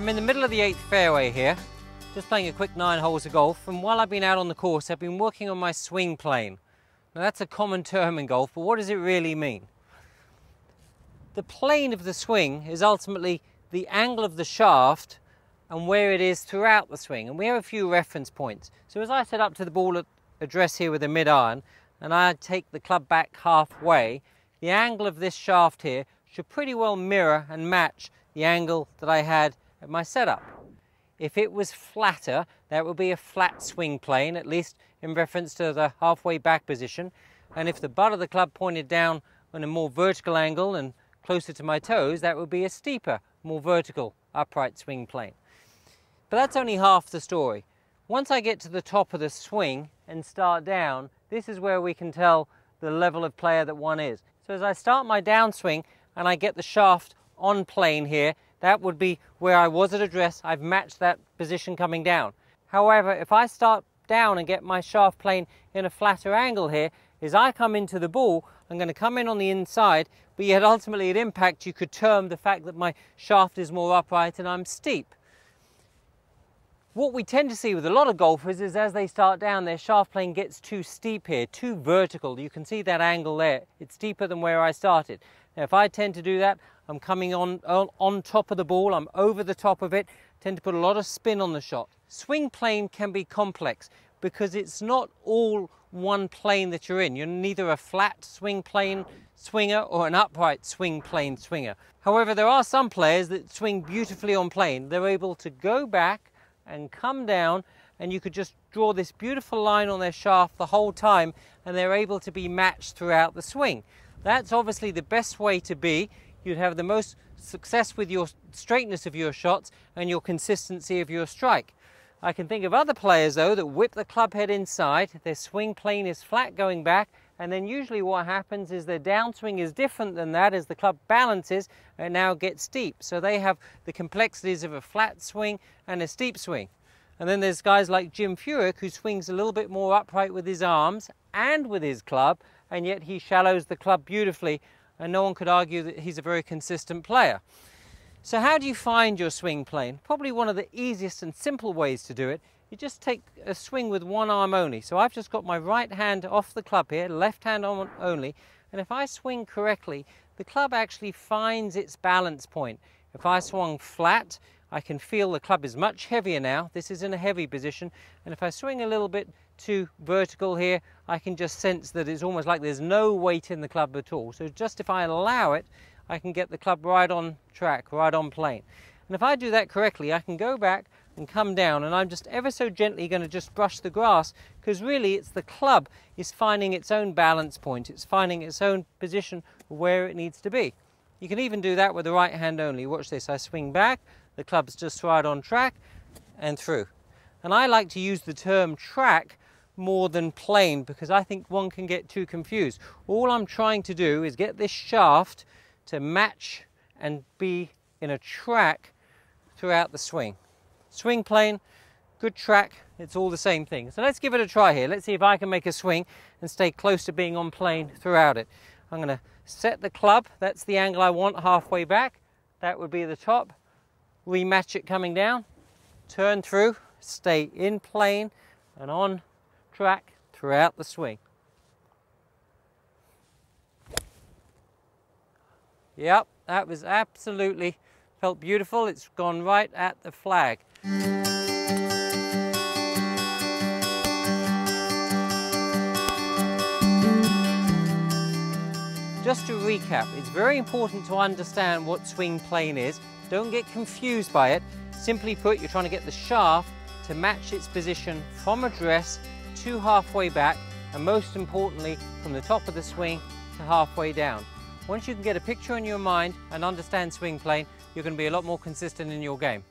I'm in the middle of the 8th fairway here, just playing a quick 9 holes of golf, and while I've been out on the course I've been working on my swing plane. Now that's a common term in golf, but what does it really mean? The plane of the swing is ultimately the angle of the shaft and where it is throughout the swing, and we have a few reference points. So as I set up to the ball address here with a mid-iron and I take the club back halfway, the angle of this shaft here should pretty well mirror and match the angle that I had at my setup. If it was flatter, that would be a flat swing plane, at least in reference to the halfway back position, and if the butt of the club pointed down on a more vertical angle and closer to my toes, that would be a steeper, more vertical upright swing plane. But that's only half the story. Once I get to the top of the swing and start down, this is where we can tell the level of player that one is. So as I start my downswing and I get the shaft on plane here, that would be where I was at address. I've matched that position coming down. However, if I start down and get my shaft plane in a flatter angle here, as I come into the ball, I'm going to come in on the inside, but yet ultimately at impact you could term the fact that my shaft is more upright and I'm steep. What we tend to see with a lot of golfers is as they start down, their shaft plane gets too steep here, too vertical. You can see that angle there. It's steeper than where I started. Now, if I tend to do that, I'm coming on top of the ball, I'm over the top of it, tend to put a lot of spin on the shot. Swing plane can be complex because it's not all one plane that you're in. You're neither a flat swing plane swinger or an upright swing plane swinger. However, there are some players that swing beautifully on plane. They're able to go back and come down, and you could just draw this beautiful line on their shaft the whole time, and they're able to be matched throughout the swing. That's obviously the best way to be. You'd have the most success with your straightness of your shots and your consistency of your strike. I can think of other players though that whip the club head inside, their swing plane is flat going back, and then usually what happens is their downswing is different than that. As the club balances, it now gets steep. So they have the complexities of a flat swing and a steep swing. And then there's guys like Jim Furyk who swings a little bit more upright with his arms and with his club, and yet he shallows the club beautifully, and no one could argue that he's a very consistent player. So how do you find your swing plane? Probably one of the easiest and simple ways to do it. You just take a swing with one arm only. So I've just got my right hand off the club here, left hand on only, and if I swing correctly, the club actually finds its balance point. If I swung flat, I can feel the club is much heavier now. This is in a heavy position, and if I swing a little bit too vertical here, I can just sense that it's almost like there's no weight in the club at all. So just if I allow it, I can get the club right on track, right on plane. And if I do that correctly, I can go back and come down, and I'm just ever so gently going to just brush the grass, because really it's the club is finding its own balance point. It's finding its own position where it needs to be. You can even do that with the right hand only. Watch this. I swing back, the club's just right on track and through. And I like to use the term track more than plane because I think one can get too confused. All I'm trying to do is get this shaft to match and be in a track throughout the swing. Swing plane, good track, it's all the same thing. So let's give it a try here. Let's see if I can make a swing and stay close to being on plane throughout it. I'm going to set the club, that's the angle I want halfway back. That would be the top. Rematch it coming down, turn through, stay in plane and on track throughout the swing. Yep, that was absolutely, felt beautiful. It's gone right at the flag. Just to recap, it's very important to understand what swing plane is. Don't get confused by it. Simply put, you're trying to get the shaft to match its position from address to halfway back, and most importantly, from the top of the swing to halfway down. Once you can get a picture in your mind and understand swing plane, you're going to be a lot more consistent in your game.